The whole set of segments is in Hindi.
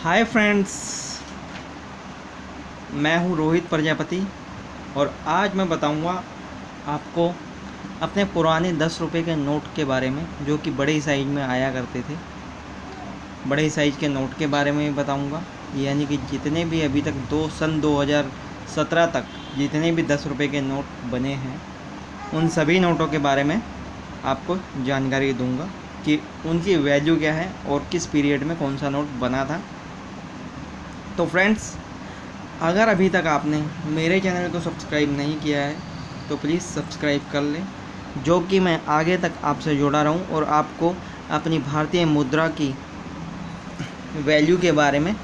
हाय फ्रेंड्स, मैं हूं रोहित प्रजापति और आज मैं बताऊंगा आपको अपने पुराने 10 रुपये के नोट के बारे में, जो कि बड़े साइज में आया करते थे। बड़े साइज के नोट के बारे में बताऊंगा, यानी कि जितने भी अभी तक सन 2017 तक जितने भी 10 रुपये के नोट बने हैं, उन सभी नोटों के बारे में आपको जानकारी दूंगा कि उनकी वैल्यू क्या है और किस पीरियड में कौन सा नोट बना था। तो फ्रेंड्स, अगर अभी तक आपने मेरे चैनल को सब्सक्राइब नहीं किया है तो प्लीज़ सब्सक्राइब कर लें, जो कि मैं आगे तक आपसे जुड़ा रहूं और आपको अपनी भारतीय मुद्रा की वैल्यू के बारे में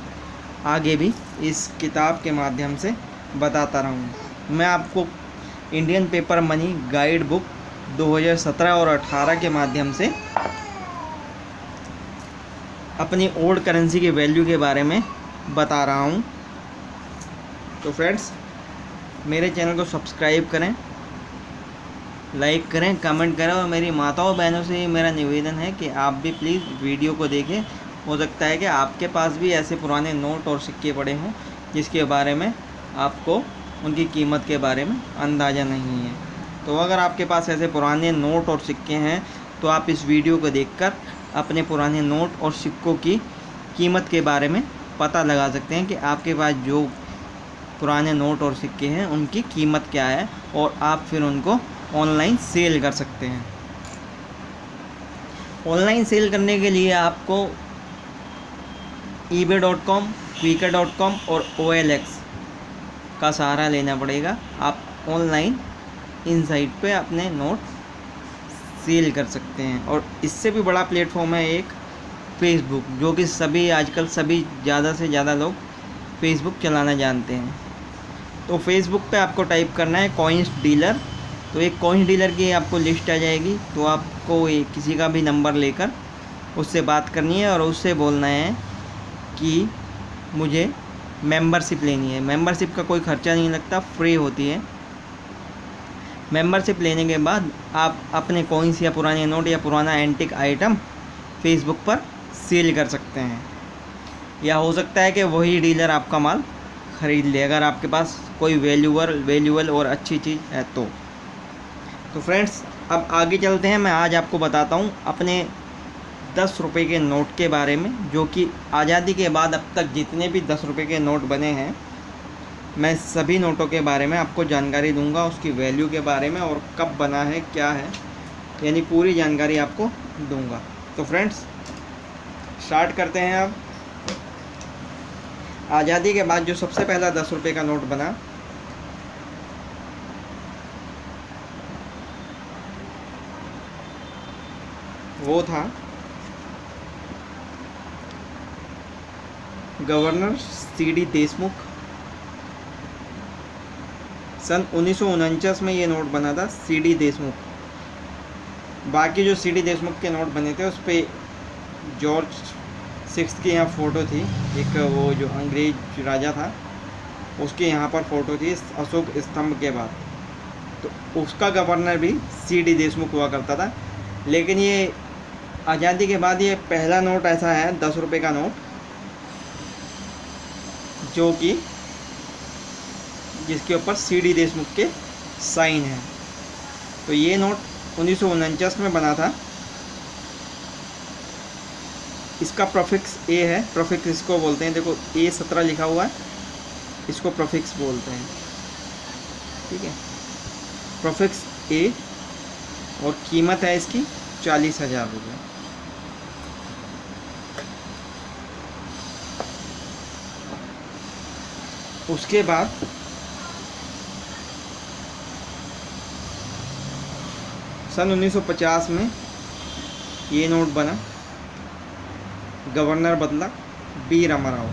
आगे भी इस किताब के माध्यम से बताता रहूं। मैं आपको Indian paper money guide book 2017 और 18 के माध्यम से अपनी ओल्ड करेंसी की वैल्यू के बारे में बता रहा हूं। तो फ्रेंड्स, मेरे चैनल को सब्सक्राइब करें, लाइक करें, कमेंट करें और मेरी माताओं बहनों से मेरा निवेदन है कि आप भी प्लीज़ वीडियो को देखें। हो सकता है कि आपके पास भी ऐसे पुराने नोट और सिक्के पड़े हों जिसके बारे में आपको उनकी कीमत के बारे में अंदाज़ा नहीं है। तो अगर आपके पास ऐसे पुराने नोट और सिक्के हैं तो आप इस वीडियो को देखकर अपने पुराने नोट और सिक्कों की कीमत के बारे में पता लगा सकते हैं कि आपके पास जो पुराने नोट और सिक्के हैं उनकी कीमत क्या है, और आप फिर उनको ऑनलाइन सेल कर सकते हैं। ऑनलाइन सेल करने के लिए आपको ebay.com, quikr.com और OLX का सहारा लेना पड़ेगा। आप ऑनलाइन इन साइट पे अपने नोट सेल कर सकते हैं। और इससे भी बड़ा प्लेटफॉर्म है एक फेसबुक, जो कि आजकल सभी ज़्यादा से ज़्यादा लोग फेसबुक चलाना जानते हैं। तो फेसबुक पे आपको टाइप करना है कॉइन्स डीलर। तो एक कॉइन्स डीलर की आपको लिस्ट आ जाएगी। तो आपको किसी का भी नंबर लेकर उससे बात करनी है और उससे बोलना है कि मुझे मेंबरशिप लेनी है। मेंबरशिप का कोई ख़र्चा नहीं लगता, फ्री होती है। मेंबरशिप लेने के बाद आप अपने कॉइन्स या पुराने नोट या पुराना एंटिक आइटम फेसबुक पर सेल कर सकते हैं, या हो सकता है कि वही डीलर आपका माल ख़रीद ले अगर आपके पास कोई वैल्यूबल और अच्छी चीज़ है तो फ्रेंड्स, अब आगे चलते हैं। मैं आज आपको बताता हूँ अपने 10 रुपये के नोट के बारे में, जो कि आज़ादी के बाद अब तक जितने भी 10 रुपये के नोट बने हैं, मैं सभी नोटों के बारे में आपको जानकारी दूंगा, उसकी वैल्यू के बारे में और कब बना है, क्या है, यानी पूरी जानकारी आपको दूंगा। तो फ्रेंड्स, स्टार्ट करते हैं। अब आज़ादी के बाद जो सबसे पहला 10 रुपये का नोट बना वो था गवर्नर CD देशमुख। सन 1949 में ये नोट बना था, CD देशमुख। बाकी जो CD देशमुख के नोट बने थे उस पर जॉर्ज 6 की यहाँ फ़ोटो थी, एक वो जो अंग्रेज राजा था उसके यहाँ पर फ़ोटो थी अशोक स्तंभ के बाद। तो उसका गवर्नर भी CD देशमुख हुआ करता था। लेकिन ये आज़ादी के बाद ये पहला नोट ऐसा है 10 रुपये का नोट जो कि जिसके ऊपर CD देशमुख के साइन है। तो ये नोट 1949 में बना था। इसका प्रोफिक्स A है, प्रोफिक्स इसको बोलते हैं। देखो A17 लिखा हुआ है, इसको प्रोफिक्स बोलते हैं, ठीक है। प्रोफिक्स A और कीमत है इसकी 40,000 रुपये। उसके बाद सन 1950 में ये नोट बना, गवर्नर बदला B रामाराव,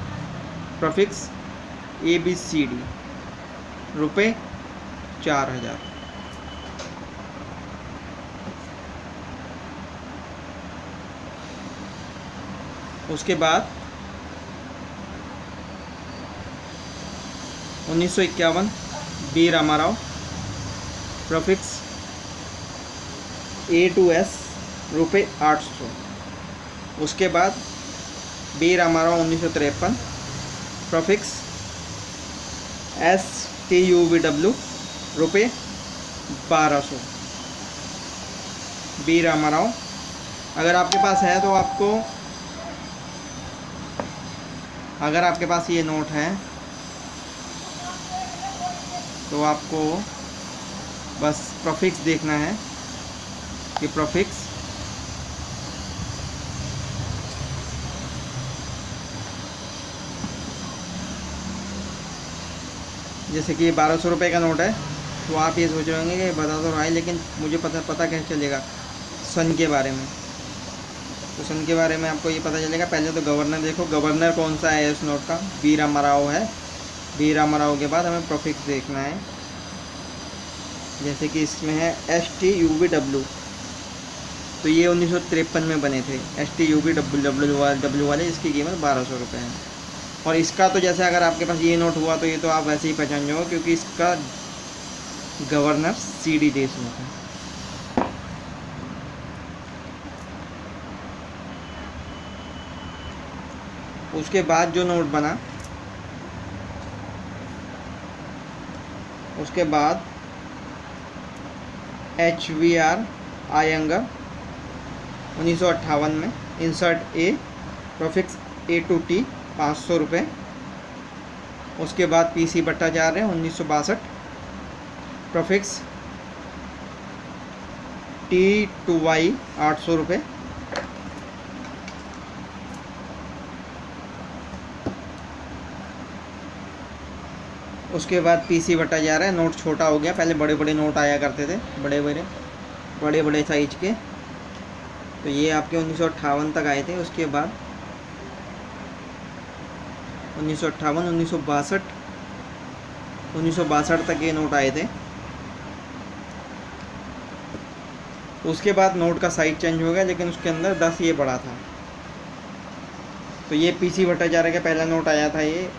प्रीफिक्स ABCD, रुपये 4,000। उसके बाद 1951 B रामाराव, प्रीफिक्स A2S, रुपये 800। उसके बाद बी रामाराव 1953, प्रोफिक्स STUVW रुपये 1200। बी रामाराव अगर आपके पास है तो आपको, अगर आपके पास ये नोट है तो आपको बस प्रोफिक्स देखना है कि प्रोफिक्स जैसे कि 1200 रुपये का नोट है, तो आप ये सोच रहे होंगे कि बता तो रहा है लेकिन मुझे पता कैसे चलेगा सन के बारे में। तो सन के बारे में आपको ये पता चलेगा, पहले तो गवर्नर देखो, गवर्नर कौन सा है इस नोट का, बी रामाराव है। बी रामाराव के बाद हमें प्रोफिक्स देखना है, जैसे कि इसमें है STUVW, तो ये 1953 में बने थे STUVW वाले, इसकी कीमत 1200 रुपये है। और इसका तो जैसे अगर आपके पास ये नोट हुआ तो ये तो आप वैसे ही पहचान जाओगे क्योंकि इसका गवर्नर CD देशमुख है। उसके बाद जो नोट बना, उसके बाद HVR आयंगर 1958 में, इंसर्ट A, प्रोफिक्स A2T 500 रुपये। उसके बाद PC भट्टाचार्य 1962, प्रोफिक्स T2Y 800 रुपये। उसके बाद PC भट्टाचार्य, नोट छोटा हो गया, पहले बड़े बड़े नोट आया करते थे, बड़े बड़े साइज के, तो ये आपके 1958 तक आए थे। उसके बाद 1958, 1962 तक ये नोट आए थे। उसके बाद नोट का साइज चेंज हो गया, लेकिन उसके अंदर 10 ये बड़ा था। तो ये PC भट्टाचार्य का पहला नोट आया था, ये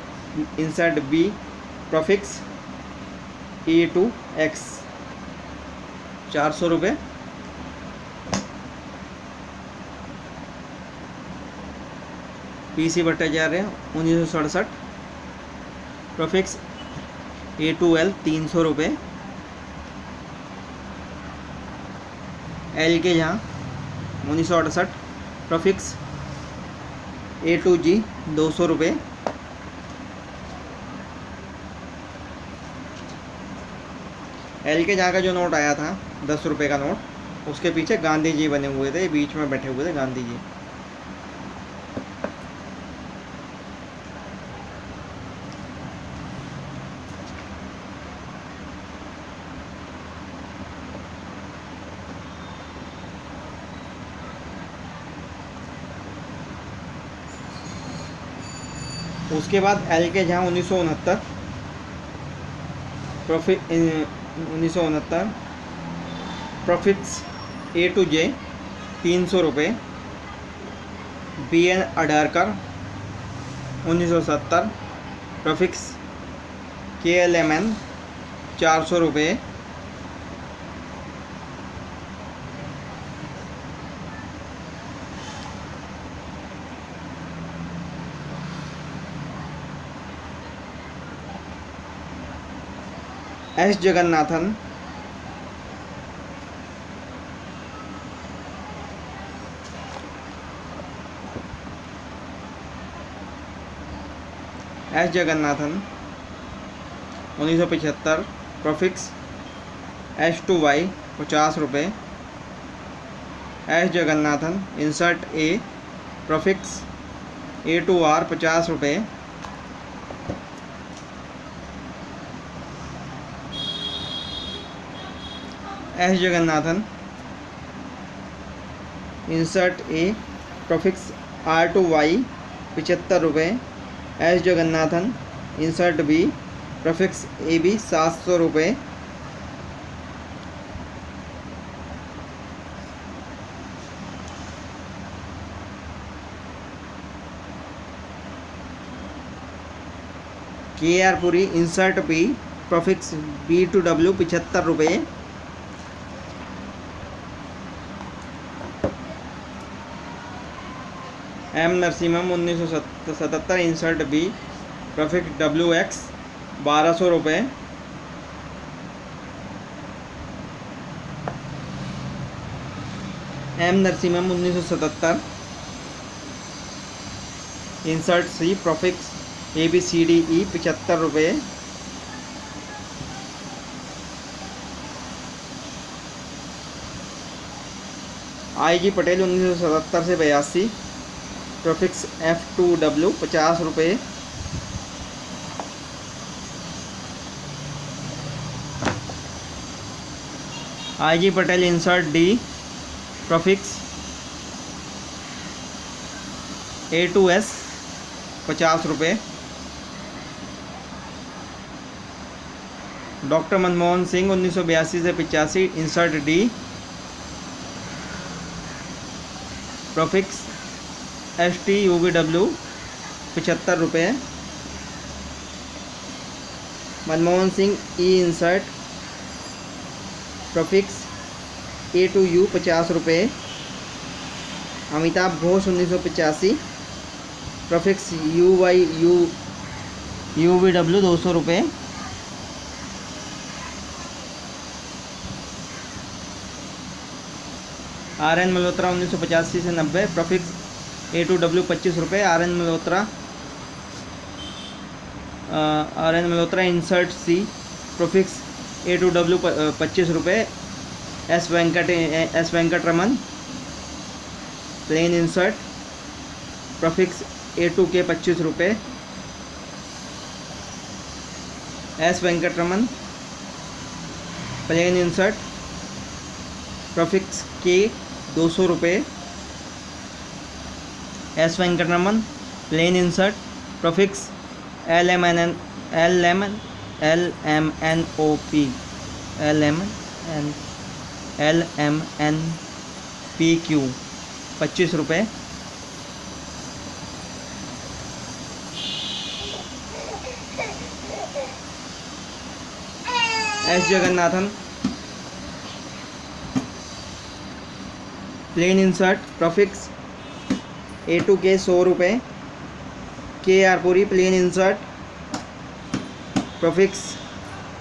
इंसर्ट B, प्रोफिक्स E2X 400 रुपये। PC भट्टाचार्य 1967, प्रोफिक्स A2L 300 रुपये। L के जहाँ 1968, प्रोफिक्स A2G 200 रुपये। L के जहाँ का जो नोट आया था 10 रुपये का नोट, उसके पीछे गांधी जी बने हुए थे, बीच में बैठे हुए थे गांधी जी। उसके बाद L के जहाँ 1969, प्रोफिक्स A2J 300 रुपये। BN अडारकर 1970, प्रोफिक्स KLMN 400 रुपये। S जगन्नाथन 1975, प्रोफिक्स S2Y 50 रुपये। S Jagannathan insert A, prefix A2R 50 रुपये। S Jagannathan insert A, prefix R2Y 75 रुपये। S Jagannathan insert B, prefix AB 700 रुपये। KR Puri insert B, prefix B2W 75 रुपये। M Narasimham 1977 insert B prefix W X 1200 रुपये। M Narasimham 1977 insert C prefix A B C D E 75 रुपये। आई जी पटेल 1977 से 82 प्रोफिक्स F2W 50 रुपये। I G Patel insert D prefix A2S 50 रुपये। डॉक्टर मनमोहन सिंह 1982 से 85 इंसर्ट डी प्रोफिक्स STUVW 75 रुपये। मनमोहन सिंह ई इंसर्ट प्रोफिक्स A2U 50 रुपये। अमिताभ घोष 1985 प्रोफिक्स UVW 200 रुपये। RN मल्होत्रा 1985 से 90 प्रोफिक्स A2W 25 रुपये। RN Malhotra insert C prefix A2W 25 रुपये। S Venkataraman plain insert prefix A2K 25 रुपये। S Venkataraman plain insert prefix K 200 रुपये। S Venkataraman plain insert prefix LMNPQ 25 रुपये। S Jagannathan plain insert prefix A2K 100 रुपये। KR Puri plain insert prefix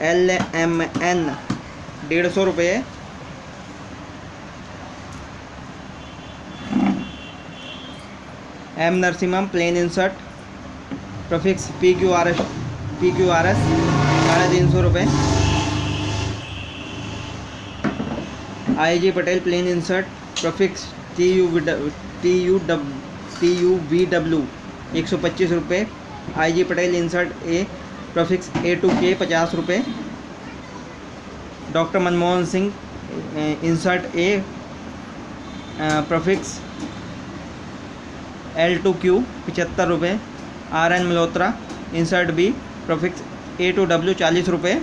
LMN 150 रुपये। M Narasimham plain insert prefix PQRS 350 रुपये। I G Patel plain insert prefix TUVW 125 रुपये। I G Patel insert A prefix A2K 50 रुपये। Doctor Manmohan Singh insert A prefix L2Q 75 रुपये। RN Malhotra insert B prefix A2W 40 रुपये।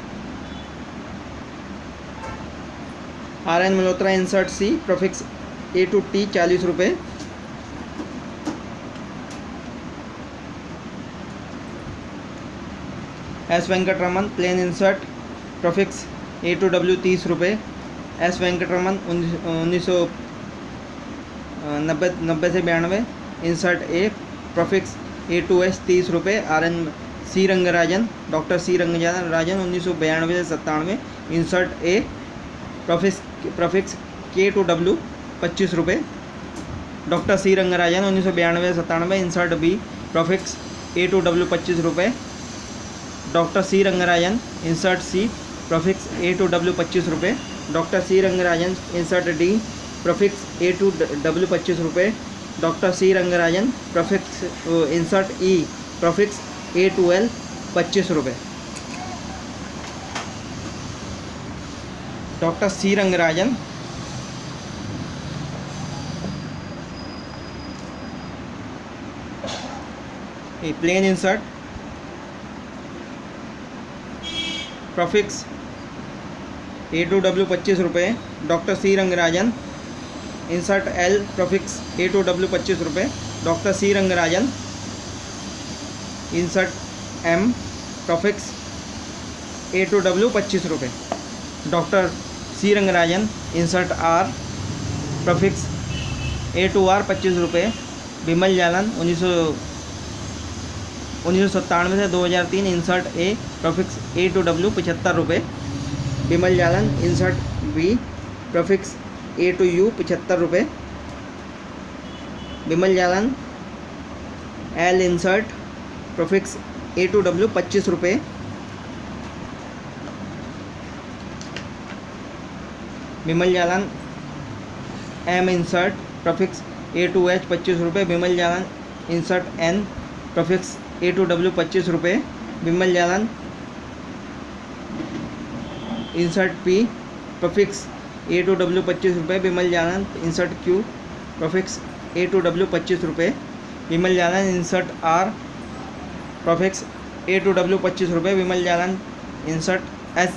RN Malhotra insert C prefix A2T 40 रुपये। S Venkataraman plain insert prefix A2W 30 रुपये। एस वेंकटरमन 1990 से 92 इंसर्ट ए प्रोफिक्स A2S 30 रुपये। RN सी रंगराजन डॉक्टर सी रंगराजन 1992 से 97 इंसर्ट ए प्रोफिक्स K2W 25 रुपये। डॉक्टर सी रंगराजन 1992 से 97 इंसर्ट बी प्रोफिक्स A2W 25 रुपये। Doctor C Rangarajan insert C prefix A2W 25 रुपये। Doctor C Rangarajan insert D prefix A2W 25 रुपये। Doctor C Rangarajan prefix insert E prefix A2L 25 रुपये। Doctor C Rangarajan plain insert prefix A2W 25 रुपये। Doctor C Rangarajan insert L prefix A2W 25 रुपये। Doctor C Rangarajan insert M prefix A2W 25 रुपये। Doctor C Rangarajan insert R prefix A2R 25 रुपये। विमल जालन 1997 से 2003 insert A prefix A to W 75 रुपये। Vimal Jalan insert B prefix A two U 75 रुपये। Vimal Jalan L insert prefix A to W 25 रुपये। Vimal Jalan M insert prefix A to H 25 रुपये। Vimal Jalan insert N prefix A to W 25 रुपये। Vimal Jalan insert P prefix A to W 25 रुपये। Vimal Jalan insert Q prefix A to W 25 रुपये। Vimal Jalan insert R prefix A to W 25 रुपये। Vimal Jalan insert S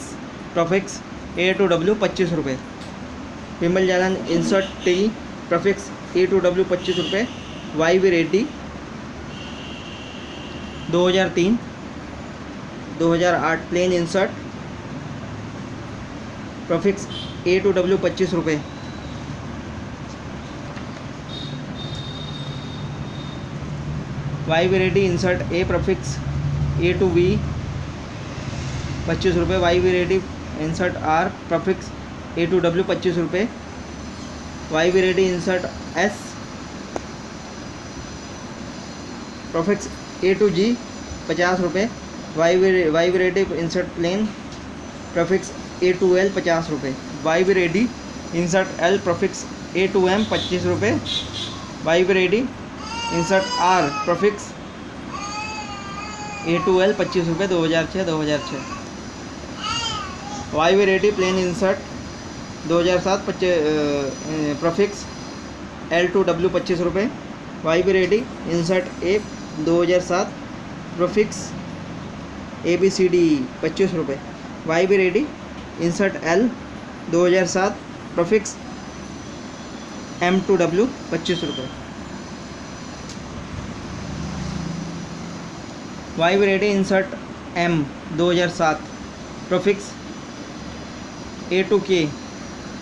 prefix A to W 25 रुपये। Vimal Jalan insert T prefix A to W 25 रुपये। Y V Reddy 2003-2008 plain insert prefix A to W 25 रुपये। Y V Reddy insert A prefix A two V 25 रुपये। Y V Reddy insert R prefix A to W 25 रुपये। Y V Reddy insert S prefix A to G 50 रुपये। Y V Reddy insert plain prefix A to L 50 रुपये। Y V Reddy insert L prefix A to M 25 रुपये। Y V Reddy insert R prefix A to L 25 रुपये 2006। Y V Reddy plain insert 2007 prefix L to W 25 रुपये। Y V Reddy insert A 2007 prefix A B C D 25 रुपये। Y V Reddy insert L 2007 prefix M two W 25 रुपये। Y V Reddy insert M 2007 prefix A two K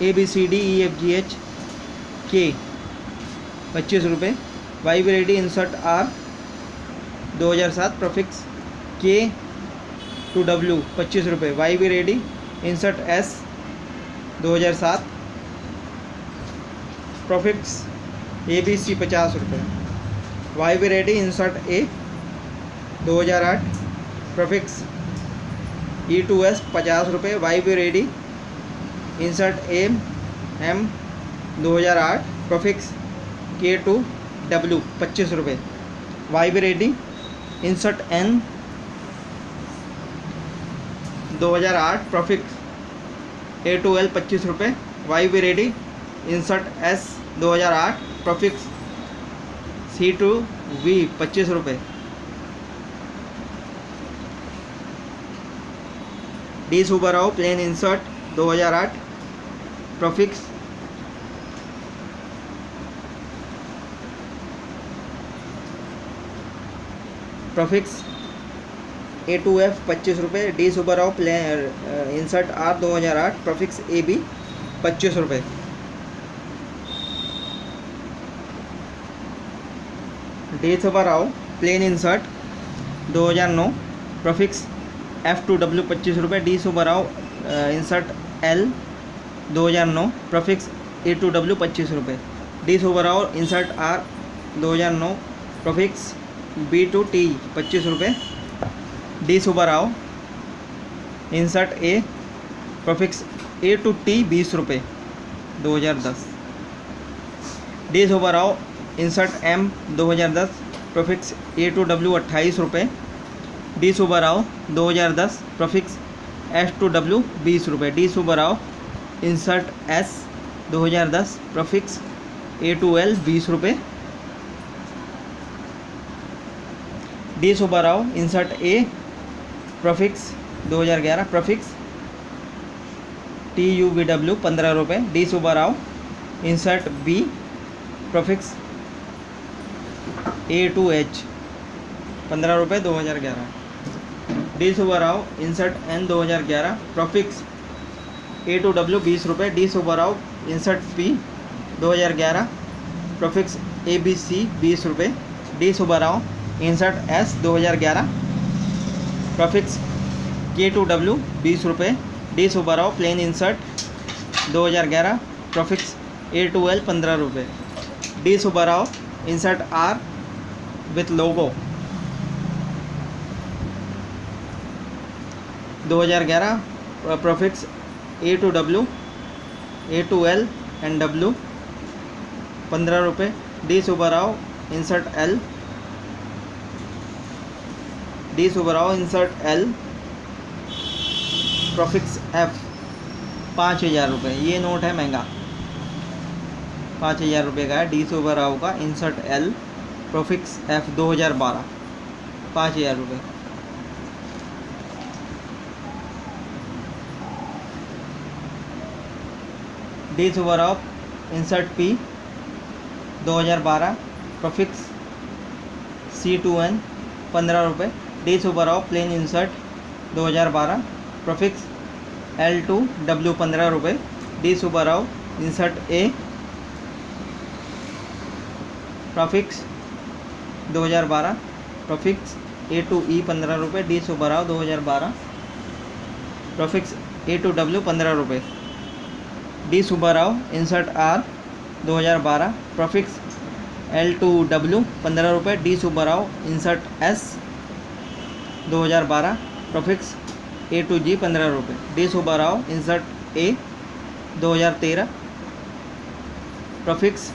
A B C D E F G H K 25 रुपये। Y V Reddy insert R 2007 prefix K two W 25 रुपये। Y V Reddy insert S 2007 prefix A B C 50 रुपये। Y V Reddy insert A 2008 prefix E two S 50 रुपये। Y V Reddy insert M 2008 prefix K two W 25 रुपये। Y V Reddy insert N 2008 prefix A to L 25 रुपये। Y V Reddy insert S 2008 prefix C two V 25 रुपये। D Subbarao plain insert 2008 prefix A two F 25 रुपये। D Subbarao plain insert R 2008 prefix A B 25 रुपये। D Subbarao plain insert 2009 prefix F two W 25 रुपये। D Subbarao insert L 2009 prefix A to W 25 रुपये। D Subbarao insert R 2009 prefix B two T 25 रुपये। D Subbarao insert A prefix A two T 20 रुपये 2010। D Subbarao insert M 2010 prefix A to W 28 रुपये। D Subbarao 2010 prefix S two W 20 रुपये। D Subbarao insert S 2010 prefix A to L 20 रुपये। D Subbarao insert A prefix 2011 prefix T U V W 15 रुपये। D Subbarao insert B prefix A to H 15 रुपये 2011। D Subbarao insert N 2011 prefix A to W 20 रुपये। D Subbarao insert P 2011 prefix ABC 20 रुपये, D Subbarao insert S 2011 prefix K2W 20 रुपये, D Subbarao plain insert 2011 prefix A2L 15 रुपये, D Subbarao insert R with logo 2011 prefix A2W A2L and W 15 रुपये, D Subbarao insert L, D Subbarao insert L प्रॉफिक्स F 5000 रुपये। ये नोट है महंगा, 5000 रुपये का है, डी सुब्बाराव का इंसर्ट L प्रॉफिक्स F 2012 5000 रुपये। D Subbarao insert P 2012 prefix C2N 15 रुपये, D Subbarao plain insert 2012 prefix L2W 15 रुपये, D Subbarao insert A prefix 2012 prefix A2E 15 रुपये, डी सुब्बाराव 2012 प्रॉफिक्स A2W 15 रुपये, D Subbarao insert R 2012 prefix L2W 15 रुपये, D Subbarao insert S 2012 prefix A2G 15 रुपये, D Subbarao insert A 2013 prefix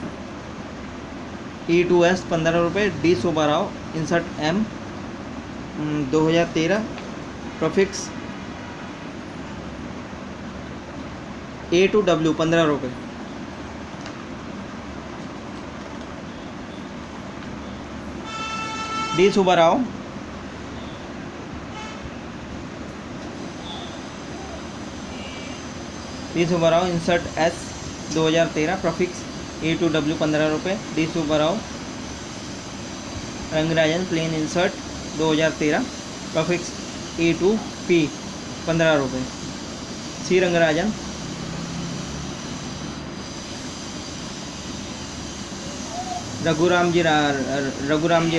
E2S 15 रुपये, D Subbarao insert M 2013 prefix A2W 15 रुपये, D Subbarao insert S 2013 prefix A2W 15 रुपये, D Subbarao Rangarajan plain insert 2013 prefix A2P 15 रुपये, C Rangarajan Raghuram G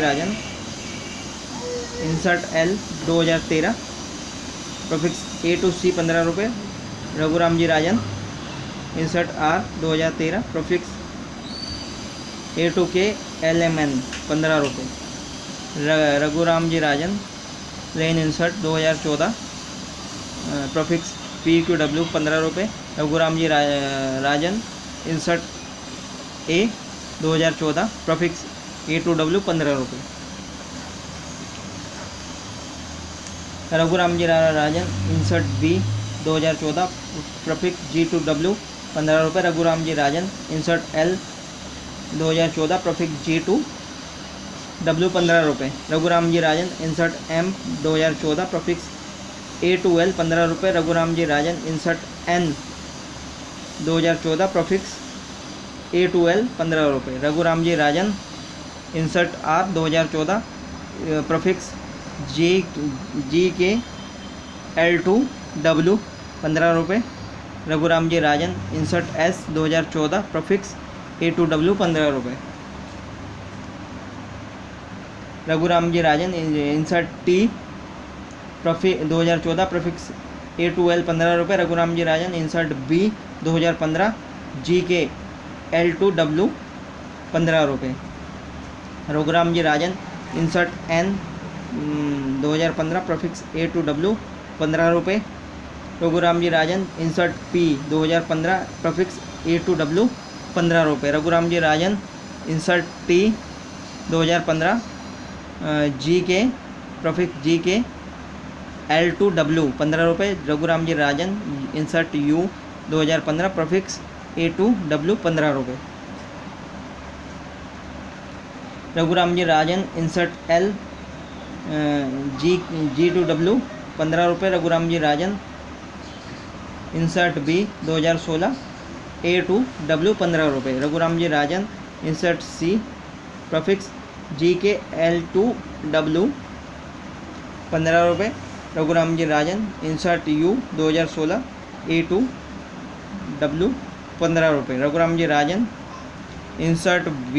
Rajan insert L 2013 prefix A2C 15 रुपये, Raghuram G Rajan insert R 2013 प्रॉफिक्स A2K LMN 15 रुपये, रघुराम जी राजन प्लेन इंसर्ट 2014 प्रॉफिक्स PQW 15 रुपये, Raghuram G Rajan insert A 2014 प्रॉफिक्स A2W 15 रुपये, Raghuram G Rajan insert B 2014 प्रॉफिक्स G2W 15 रुपये, Raghuram G Rajan insert L 2014 प्रॉफिक्स G2W 15 रुपये, Raghuram G Rajan insert M 2014 प्रॉफिक्स A2L 15 रुपये, Raghuram G Rajan insert N 2014 प्रॉफिक्स A2L 15 रुपये, Raghuram G Rajan insert R 2014 प्रॉफिक्स GK L2W 15 रुपये, Raghuram G Rajan insert S 2014 प्रॉफिक्स A2W 15 रुपये, Raghuram G Rajan insert T profit 2014 प्रॉफिक्स A2L 15 रुपये, Raghuram G Rajan insert B 2015 GK L2W 15 रुपये, Raghuram G Rajan insert N 2015 प्रॉफिक्स A2W 15 रुपये, Raghuram G Rajan insert P 2015 प्रॉफिक्स A2W 15 रुपये, Raghuram G Rajan insert T 2015 GK प्रॉफिक्स GK L2W 15 रुपये, Raghuram G Rajan insert U 2015 प्रॉफिक्स A2W 15 रुपये, Raghuram G Rajan insert L G2W 15 रुपये, Raghuram G Rajan insert B 2016 A2W 15 रुपये, Raghuram G Rajan insert C प्रॉफिक्स GK L2W 15 रुपये, Raghuram G Rajan insert U 2016 A2W 15 रुपये, Raghuram G Rajan insert B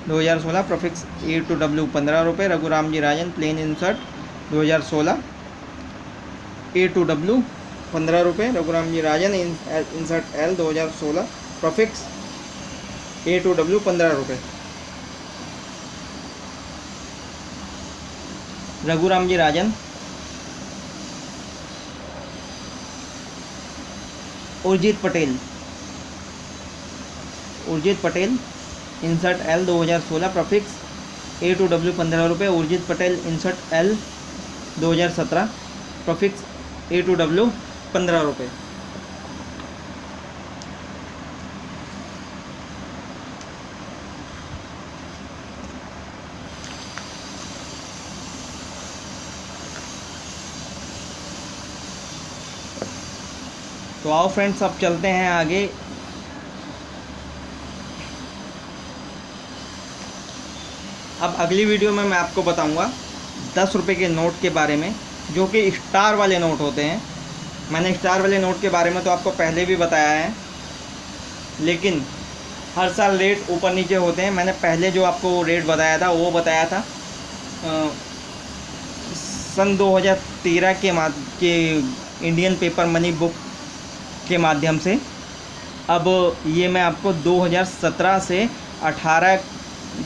2016 prefix A2W 15 रुपये। रघुराम जी राजन प्लेन इंसर्ट 2016 A2W 15 रुपये। Raghuram G Rajan insert L 2016 prefix A2W 15 रुपये। Raghuram G Rajan Urjit Patel insert L 2016 prefix A2W 15 रुपये। Urjit Patel insert L 2017 prefix A2W 15 रुपये। तो आओ फ्रेंड्स, अब चलते हैं आगे। अब अगली वीडियो में मैं आपको बताऊंगा 10 रुपये के नोट के बारे में, जो कि स्टार वाले नोट होते हैं। मैंने स्टार वाले नोट के बारे में तो आपको पहले भी बताया है, लेकिन हर साल रेट ऊपर नीचे होते हैं। मैंने पहले जो आपको रेट बताया था वो बताया था सन 2013 के इंडियन पेपर मनी बुक के माध्यम से। अब ये मैं आपको 2017 से 18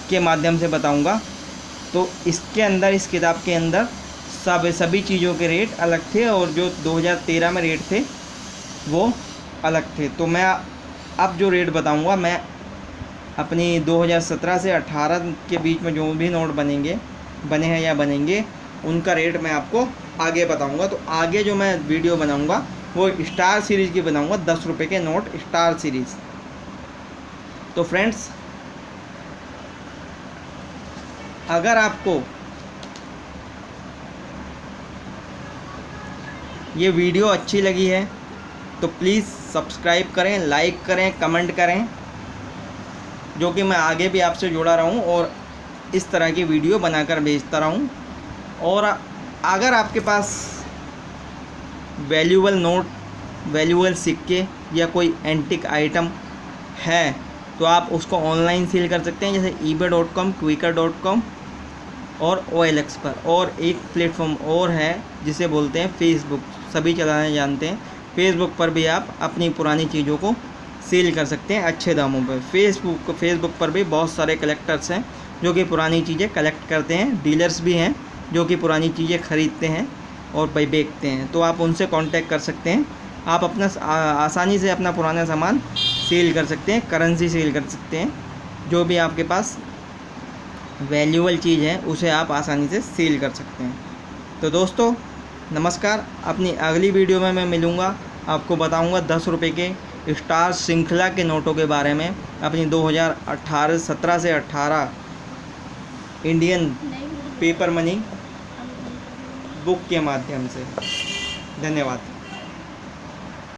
के माध्यम से बताऊंगा। तो इसके अंदर, इस किताब के अंदर सभी चीज़ों के रेट अलग थे, और जो 2013 में रेट थे वो अलग थे। तो मैं अब जो रेट बताऊंगा, मैं अपनी 2017 से 18 के बीच में जो भी नोट बने हैं या बनेंगे, उनका रेट मैं आपको आगे बताऊंगा। तो आगे जो मैं वीडियो बनाऊंगा वो स्टार सीरीज़ की बनाऊंगा, 10 रुपये के नोट स्टार सीरीज़। तो फ्रेंड्स, अगर आपको ये वीडियो अच्छी लगी है तो प्लीज़ सब्सक्राइब करें, लाइक करें, कमेंट करें, जो कि मैं आगे भी आपसे जुड़ा रहूं और इस तरह की वीडियो बनाकर भेजता रहूं। और अगर आपके पास वैल्यूएबल नोट, वैल्यूएबल सिक्के या कोई एंटिक आइटम है तो आप उसको ऑनलाइन सेल कर सकते हैं, जैसे ebay.com, quikr.com और OLX पर। और एक प्लेटफॉर्म और है जिसे बोलते हैं फेसबुक, सभी चलाने जानते हैं। फेसबुक पर भी आप अपनी पुरानी चीज़ों को सेल कर सकते हैं अच्छे दामों पर। फेसबुक पर भी बहुत सारे कलेक्टर्स हैं जो कि पुरानी चीज़ें कलेक्ट करते हैं। डीलर्स भी हैं जो कि पुरानी चीज़ें ख़रीदते हैं और बेचते हैं। तो आप उनसे कांटेक्ट कर सकते हैं। आप अपना आसानी से अपना पुराना सामान सेल कर सकते हैं, करेंसी सेल कर सकते हैं। जो भी आपके पास वैल्यूएबल चीज़ है उसे आप आसानी से सेल कर सकते हैं। तो दोस्तों नमस्कार, अपनी अगली वीडियो में मैं मिलूँगा, आपको बताऊँगा 10 रुपये के स्टार श्रृंखला के नोटों के बारे में, अपनी 2017 से 18 इंडियन पेपर मनी बुक के माध्यम से। धन्यवाद।